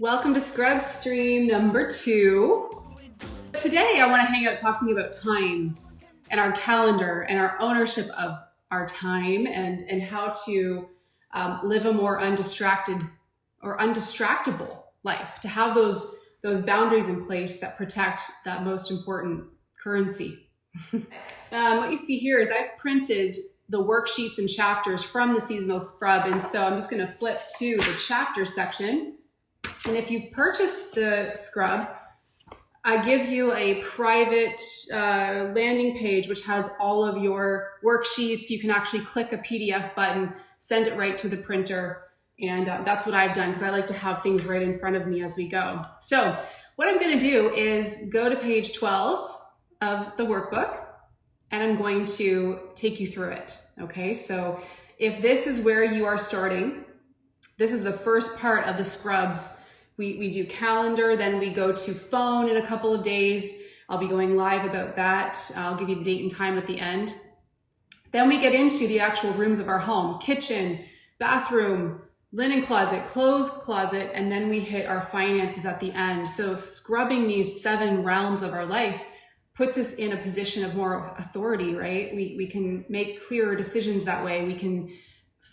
Welcome to Scrub Stream number 2. Today I want to hang out talking about time and our calendar and our ownership of our time and how to live a more undistracted or undistractable life, to have those boundaries in place that protect that most important currency. What you see here is I've printed the worksheets and chapters from the seasonal scrub, and so I'm just going to flip to the chapter section. And if you've purchased the scrub, I give you a private landing page which has all of your worksheets. You can actually click a PDF button, send it right to the printer, and that's what I've done because I like to have things right in front of me as we go. So what I'm going to do is go to page 12 of the workbook, and I'm going to take you through it. Okay, so if this is where you are starting, this is the first part of the scrubs. We do calendar, then we go to phone in a couple of days. I'll be going live about that. I'll give you the date and time at the end. Then we get into the actual rooms of our home: kitchen, bathroom, linen closet, clothes closet, and then we hit our finances at the end. So scrubbing these 7 realms of our life puts us in a position of more authority, right? We can make clearer decisions that way. We can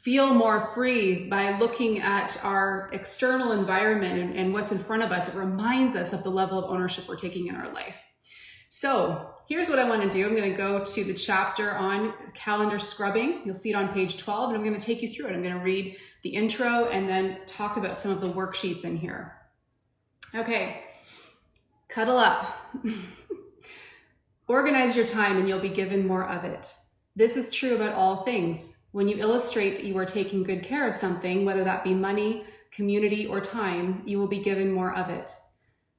feel more free by looking at our external environment and what's in front of us. It reminds us of the level of ownership we're taking in our life. So here's what I want to do. I'm going to go to the chapter on calendar scrubbing. You'll see it on page 12, and I'm going to take you through it. I'm going to read the intro and then talk about some of the worksheets in here. Okay, cuddle up. Organize your time and you'll be given more of it. This is true about all things. When you illustrate that you are taking good care of something, whether that be money, community, or time, you will be given more of it.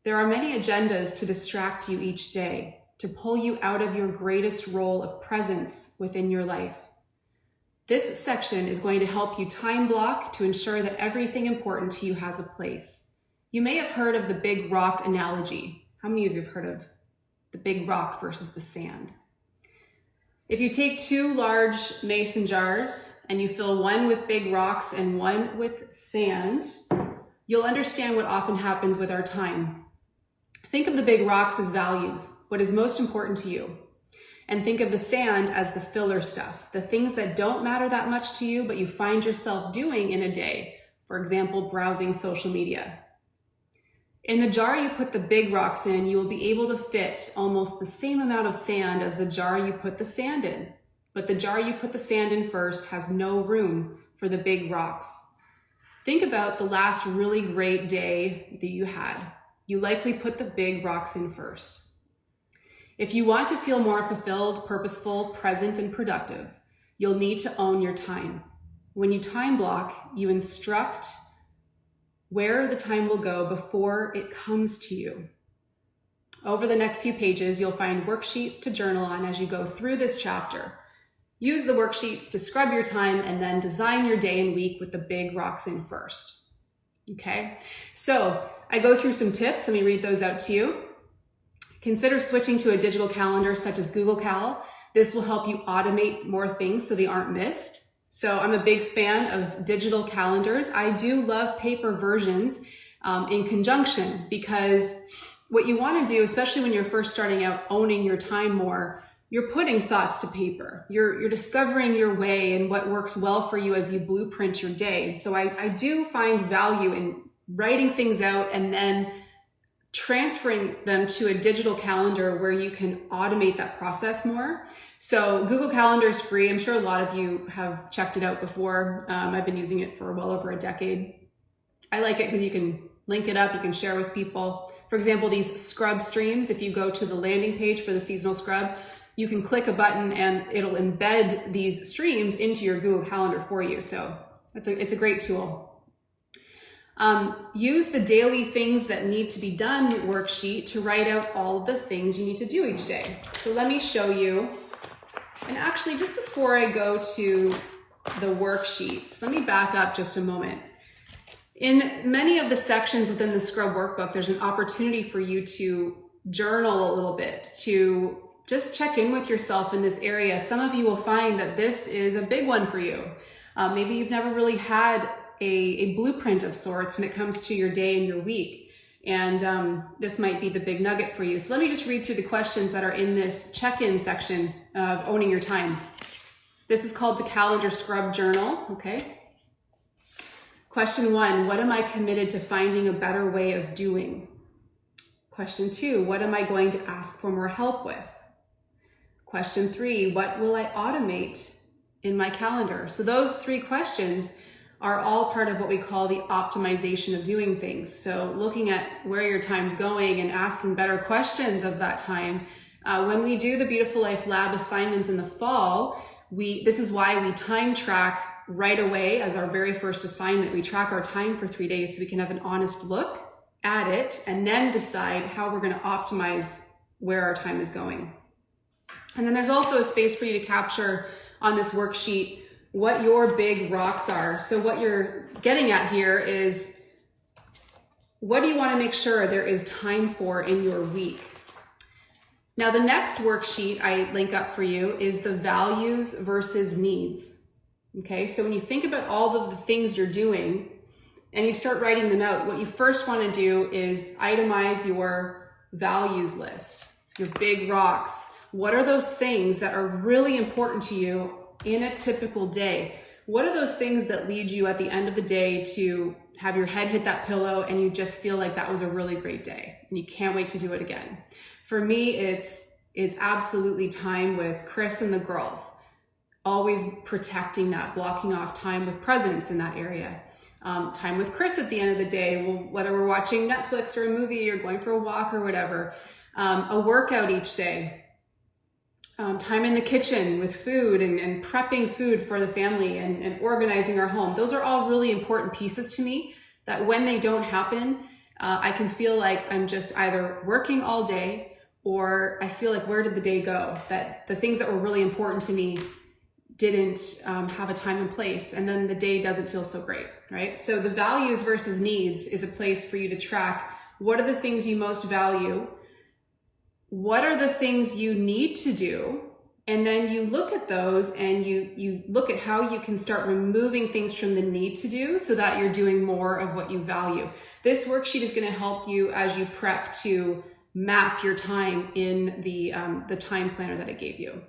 There are many agendas to distract you each day, to pull you out of your greatest role of presence within your life. This section is going to help you time block to ensure that everything important to you has a place. You may have heard of the big rock analogy. How many of you have heard of the big rock versus the sand? If you take 2 large mason jars and you fill one with big rocks and one with sand, you'll understand what often happens with our time. Think of the big rocks as values, what is most important to you. And think of the sand as the filler stuff, the things that don't matter that much to you, but you find yourself doing in a day. For example, browsing social media. In the jar you put the big rocks in, you will be able to fit almost the same amount of sand as the jar you put the sand in. But the jar you put the sand in first has no room for the big rocks. Think about the last really great day that you had. You likely put the big rocks in first. If you want to feel more fulfilled, purposeful, present, and productive, you'll need to own your time. When you time block, you instruct where the time will go before it comes to you. Over the next few pages, you'll find worksheets to journal on as you go through this chapter. Use the worksheets to scrub your time and then design your day and week with the big rocks in first. Okay, so I go through some tips. Let me read those out to you. Consider switching to a digital calendar such as Google Cal. This will help you automate more things so they aren't missed. So I'm a big fan of digital calendars. I do love paper versions in conjunction, because what you want to do, especially when you're first starting out owning your time more, you're putting thoughts to paper. You're discovering your way and what works well for you as you blueprint your day. So I do find value in writing things out and then transferring them to a digital calendar where you can automate that process more. So Google Calendar is free. I'm sure a lot of you have checked it out before. I've been using it for well over a decade. I like it because you can link it up, you can share with people. For example, these scrub streams, if you go to the landing page for the seasonal scrub, you can click a button and it'll embed these streams into your Google Calendar for you. So it's a great tool. Use the daily things that need to be done worksheet to write out all of the things you need to do each day. So let me show you. And actually, just before I go to the worksheets, let me back up just a moment. In many of the sections within the Scrub workbook, there's an opportunity for you to journal a little bit, to just check in with yourself in this area. Some of you will find that this is a big one for you. Maybe you've never really had a blueprint of sorts when it comes to your day and your week. And this might be the big nugget for you. So let me just read through the questions that are in this check-in section of owning your time. This is called the Calendar Scrub Journal, okay? Question 1, what am I committed to finding a better way of doing? Question 2, what am I going to ask for more help with? Question 3, what will I automate in my calendar? So those 3 questions are all part of what we call the optimization of doing things. So looking at where your time's going and asking better questions of that time. When we do the Beautiful Life Lab assignments in the fall, this is why we time track right away as our very first assignment. We track our time for 3 days so we can have an honest look at it and then decide how we're going to optimize where our time is going. And then there's also a space for you to capture on this worksheet what your big rocks are. So what you're getting at here is, what do you want to make sure there is time for in your week? Now, the next worksheet I link up for you is the values versus needs. Okay, so when you think about all of the things you're doing and you start writing them out, what you first want to do is itemize your values list, your big rocks. What are those things that are really important to you in a typical day? What are those things that lead you at the end of the day to have your head hit that pillow and you just feel like that was a really great day and you can't wait to do it again? For me, it's absolutely time with Chris and the girls. Always protecting that, blocking off time with presence in that area. Time with Chris at the end of the day, whether we're watching Netflix or a movie or going for a walk or whatever. A workout each day. Time in the kitchen with food and prepping food for the family and organizing our home. Those are all really important pieces to me that when they don't happen, I can feel like I'm just either working all day or I feel like, where did the day go? That the things that were really important to me didn't have a time and place, and then the day doesn't feel so great, right? So the values versus needs is a place for you to track what are the things you most value, what are the things you need to do, and then you look at those and you look at how you can start removing things from the need to do so that you're doing more of what you value. This worksheet is going to help you as you prep to map your time in the time planner that I gave you.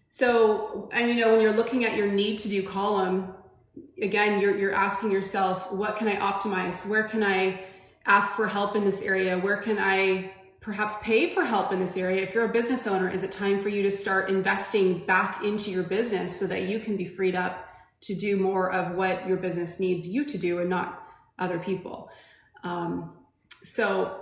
So, and when you're looking at your need to do column, again, you're asking yourself, what can I optimize? Where can I ask for help in this area? Where can I perhaps pay for help in this area? If you're a business owner, is it time for you to start investing back into your business so that you can be freed up to do more of what your business needs you to do and not other people? So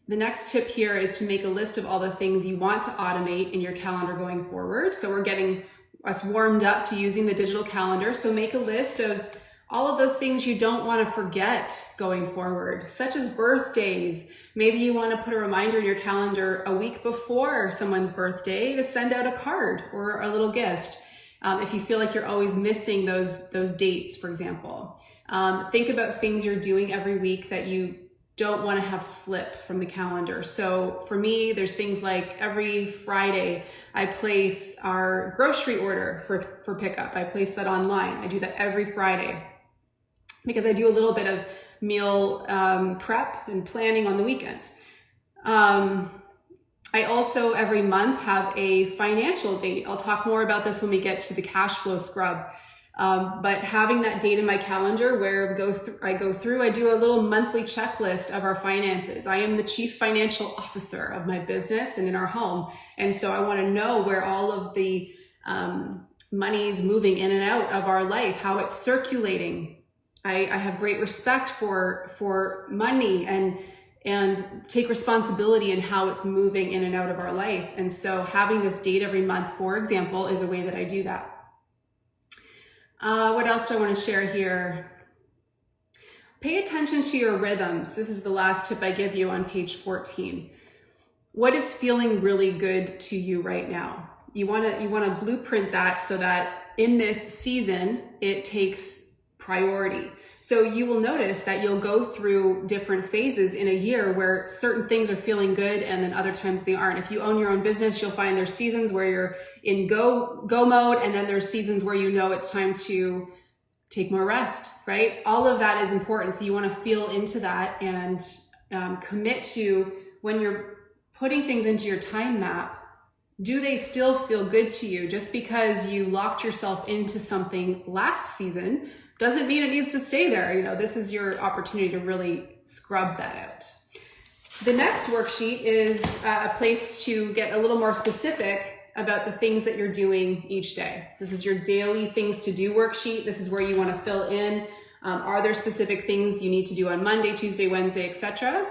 the next tip here is to make a list of all the things you want to automate in your calendar going forward. So we're getting us warmed up to using the digital calendar. So make a list of all of those things you don't want to forget going forward, such as birthdays. Maybe you want to put a reminder in your calendar a week before someone's birthday to send out a card or a little gift. If you feel like you're always missing those dates, for example. Think about things you're doing every week that you don't want to have slip from the calendar. So for me, there's things like every Friday, I place our grocery order for pickup. I place that online. I do that every Friday because I do a little bit of meal prep and planning on the weekend. I also every month have a financial date. I'll talk more about this when we get to the cash flow scrub. But having that date in my calendar where I do a little monthly checklist of our finances. I am the chief financial officer of my business and in our home. And so I want to know where all of the money is moving in and out of our life, how it's circulating. I have great respect for money and take responsibility in how it's moving in and out of our life. And so having this date every month, for example, is a way that I do that. What else do I want to share here? Pay attention to your rhythms. This is the last tip I give you on page 14. What is feeling really good to you right now? You want to blueprint that so that in this season, it takes priority. So you will notice that you'll go through different phases in a year where certain things are feeling good and then other times they aren't. If you own your own business, you'll find there's seasons where you're in go mode, and then there's seasons where it's time to take more rest, right? All of that is important. So you want to feel into that and commit to, when you're putting things into your time map, do they still feel good to you? Just because you locked yourself into something last season doesn't mean it needs to stay there. You know, this is your opportunity to really scrub that out. The next worksheet is a place to get a little more specific about the things that you're doing each day. This is your daily things to do worksheet. This is where you want to fill in. Are there specific things you need to do on Monday, Tuesday, Wednesday, etc.?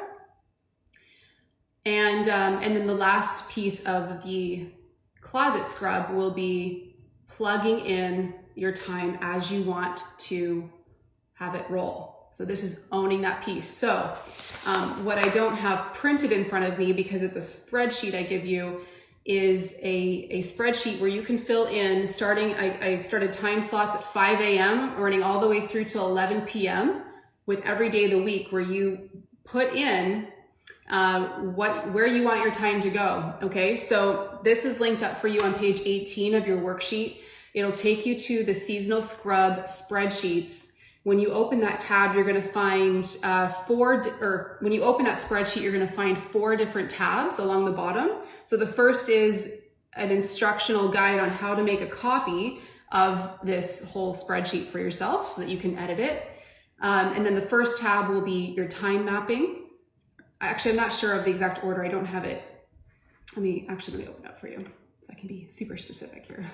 And then the last piece of the closet scrub will be plugging in your time as you want to have it roll. So this is owning that piece. So what I don't have printed in front of me, because it's a spreadsheet I give you, is a spreadsheet where you can fill in starting, I started time slots at 5 a.m. running all the way through to 11 p.m. with every day of the week, where you put in where you want your time to go. Okay, so this is linked up for you on page 18 of your worksheet. It'll take you to the seasonal scrub spreadsheets. When you open that tab, you're going to find when you open that spreadsheet, you're going to find 4 different tabs along the bottom. So the first is an instructional guide on how to make a copy of this whole spreadsheet for yourself so that you can edit it. And then the first tab will be your time mapping. Actually, I'm not sure of the exact order. I don't have it. Let me open it up for you so I can be super specific here.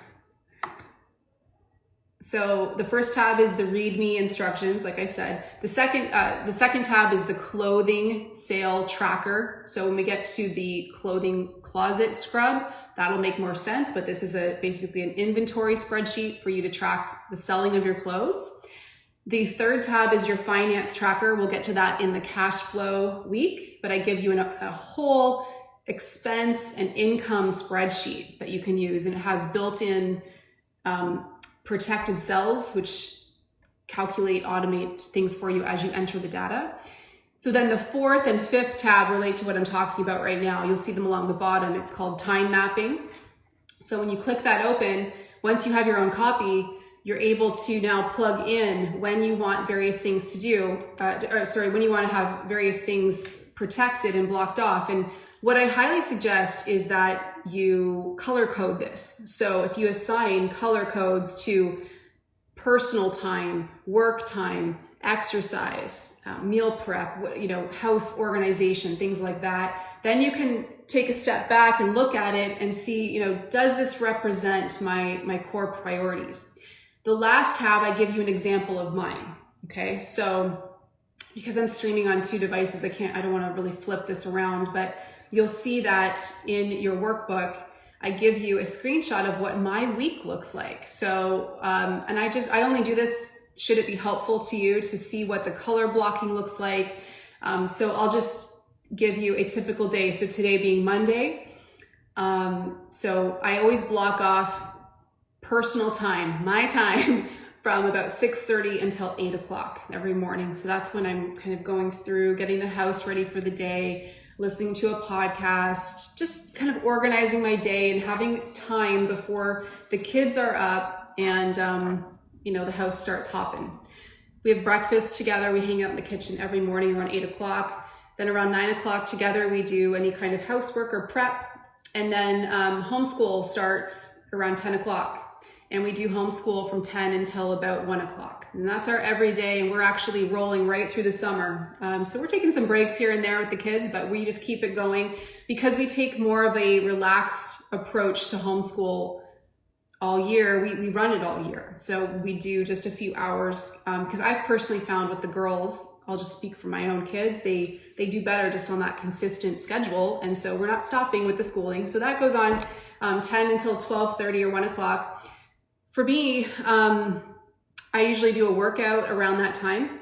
So the first tab is the README instructions, like I said. The second tab is the clothing sale tracker. So when we get to the clothing closet scrub, that'll make more sense, but this is basically an inventory spreadsheet for you to track the selling of your clothes. The third tab is your finance tracker. We'll get to that in the cash flow week, but I give you a whole expense and income spreadsheet that you can use, and it has built-in protected cells, which automate things for you as you enter the data. So then the fourth and fifth tab relate to what I'm talking about right now. You'll see them along the bottom. It's called time mapping. So when you click that open, once you have your own copy, you're able to now plug in when you want various things to do, when you want to have various things protected and blocked off. And what I highly suggest is that you color code this. So if you assign color codes to personal time, work time, exercise, meal prep, house organization, things like that, then you can take a step back and look at it and see, does this represent my core priorities? The last tab, I give you an example of mine. Okay, so because I'm streaming on 2 devices, I don't want to really flip this around, but you'll see that in your workbook, I give you a screenshot of what my week looks like. So, and I only do this should it be helpful to you to see what the color blocking looks like. So I'll just give you a typical day. So today being Monday. So I always block off personal time, my time, from about 6:30 until 8 o'clock every morning. So that's when I'm kind of going through, getting the house ready for the day, listening to a podcast, just kind of organizing my day and having time before the kids are up and, the house starts hopping. We have breakfast together. We hang out in the kitchen every morning around 8 o'clock. Then around 9 o'clock together, we do any kind of housework or prep. And then homeschool starts around 10 o'clock. And we do homeschool from 10 until about 1 o'clock. And that's our everyday, and we're actually rolling right through the summer. So we're taking some breaks here and there with the kids, but we just keep it going because we take more of a relaxed approach to homeschool all year. We run it all year. So we do just a few hours because I've personally found with the girls, I'll just speak for my own kids, they do better just on that consistent schedule. And so we're not stopping with the schooling. So that goes on 10 until 12:30 or 1 o'clock. For me, I usually do a workout around that time.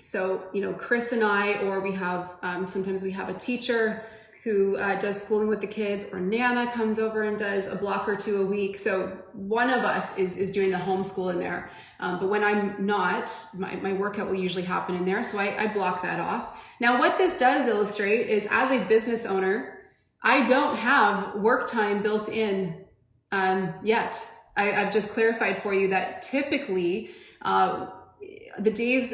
So, Chris and I, or we have, sometimes we have a teacher who does schooling with the kids, or Nana comes over and does a block or 2 a week. So one of us is doing the homeschool in there. But when I'm not, my workout will usually happen in there. So I block that off. Now, what this does illustrate is, as a business owner, I don't have work time built in yet. I've just clarified for you that typically The days,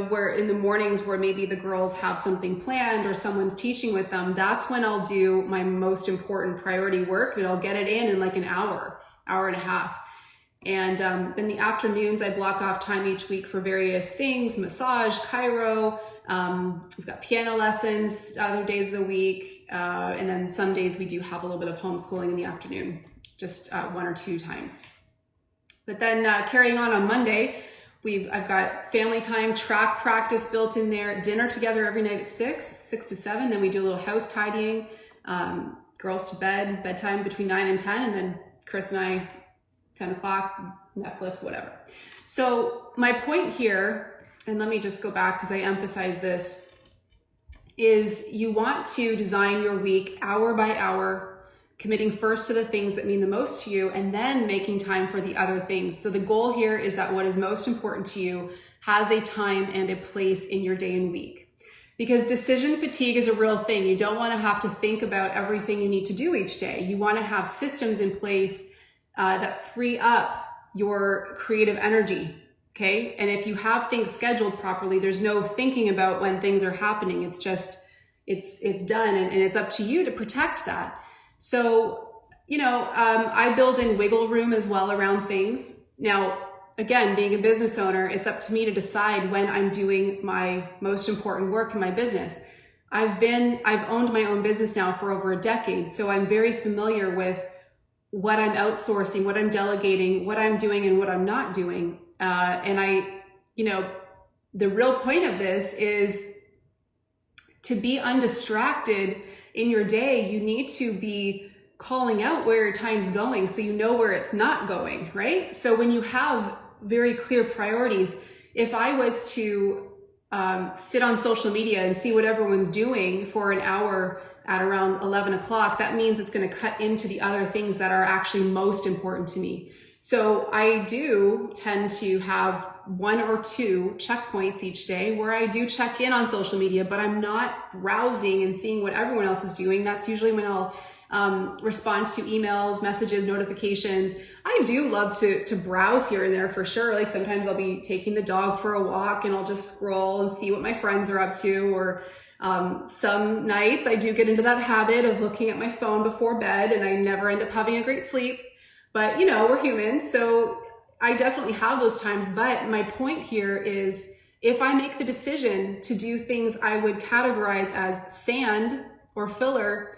where in the mornings where maybe the girls have something planned or someone's teaching with them, that's when I'll do my most important priority work, and I'll get it in like an hour and a half. And then the afternoons, I block off time each week for various things: massage, chiro. We've got piano lessons other days of the week. And then some days we do have a little bit of homeschooling in the afternoon, just 1 or 2 times. But then carrying on Monday, I've got family time, track practice built in there, dinner together every night at 6 to 7. Then we do a little house tidying, girls to bed, bedtime between 9 and 10. And then Chris and I, 10 o'clock, Netflix, whatever. So my point here, and let me just go back because I emphasize this, is you want to design your week hour by hour, committing first to the things that mean the most to you, and then making time for the other things. So the goal here is that what is most important to you has a time and a place in your day and week. Because decision fatigue is a real thing. You don't want to have to think about everything you need to do each day. You want to have systems in place that free up your creative energy. Okay. And if you have things scheduled properly, there's no thinking about when things are happening. It's just, it's done, and it's up to you to protect that. So, I build in wiggle room as well around things. Now, again, being a business owner, it's up to me to decide when I'm doing my most important work in my business. I've owned my own business now for over a decade. So I'm very familiar with what I'm outsourcing, what I'm delegating, what I'm doing and what I'm not doing. The real point of this is to be undistracted in your day. You need to be calling out where your time's going so you know where it's not going, right? So when you have very clear priorities, if I was to sit on social media and see what everyone's doing for an hour at around 11 o'clock, that means it's going to cut into the other things that are actually most important to me. So I do tend to have 1 or 2 checkpoints each day where I do check in on social media, but I'm not browsing and seeing what everyone else is doing. That's usually when I'll respond to emails, messages, notifications. I do love to browse here and there for sure. Like sometimes I'll be taking the dog for a walk and I'll just scroll and see what my friends are up to. Or some nights I do get into that habit of looking at my phone before bed, and I never end up having a great sleep. But we're human, so I definitely have those times. But my point here is, if I make the decision to do things I would categorize as sand or filler,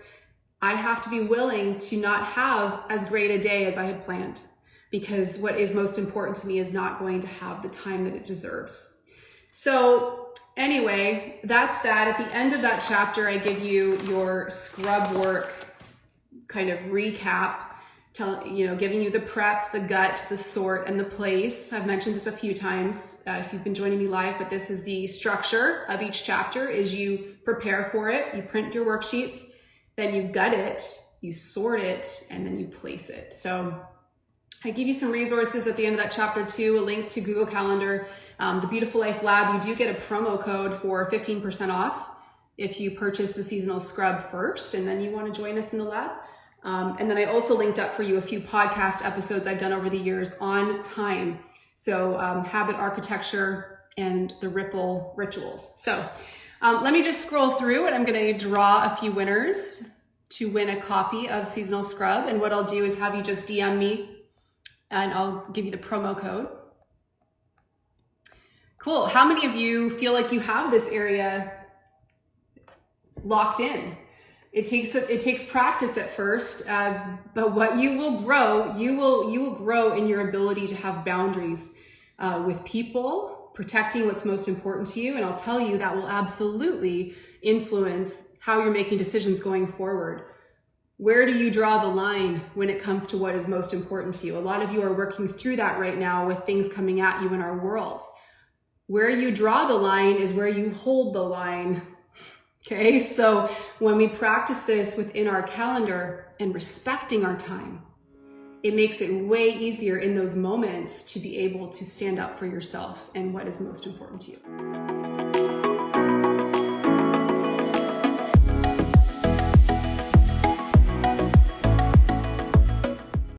I have to be willing to not have as great a day as I had planned, because what is most important to me is not going to have the time that it deserves. So anyway, that's that. At the end of that chapter, I give you your scrub work kind of recap, giving you the prep, the gut, the sort, and the place. I've mentioned this a few times if you've been joining me live, but this is the structure of each chapter. Is you prepare for it, you print your worksheets, then you gut it, you sort it, and then you place it. So I give you some resources at the end of that chapter too, a link to Google Calendar, the Beautiful Life Lab. You do get a promo code for 15% off if you purchase the seasonal scrub first, and then you want to join us in the lab. And then I also linked up for you a few podcast episodes I've done over the years on time. So habit architecture and the ripple rituals. So let me just scroll through, and I'm going to draw a few winners to win a copy of Seasonal Scrub. And what I'll do is have you just DM me, and I'll give you the promo code. Cool. How many of you feel like you have this area locked in? It takes practice at first, but what you will grow, you will grow in your ability to have boundaries with people, protecting what's most important to you. And I'll tell you that will absolutely influence how you're making decisions going forward. Where do you draw the line when it comes to what is most important to you? A lot of you are working through that right now with things coming at you in our world. Where you draw the line is where you hold the line. Okay, so when we practice this within our calendar and respecting our time, it makes it way easier in those moments to be able to stand up for yourself and what is most important to you.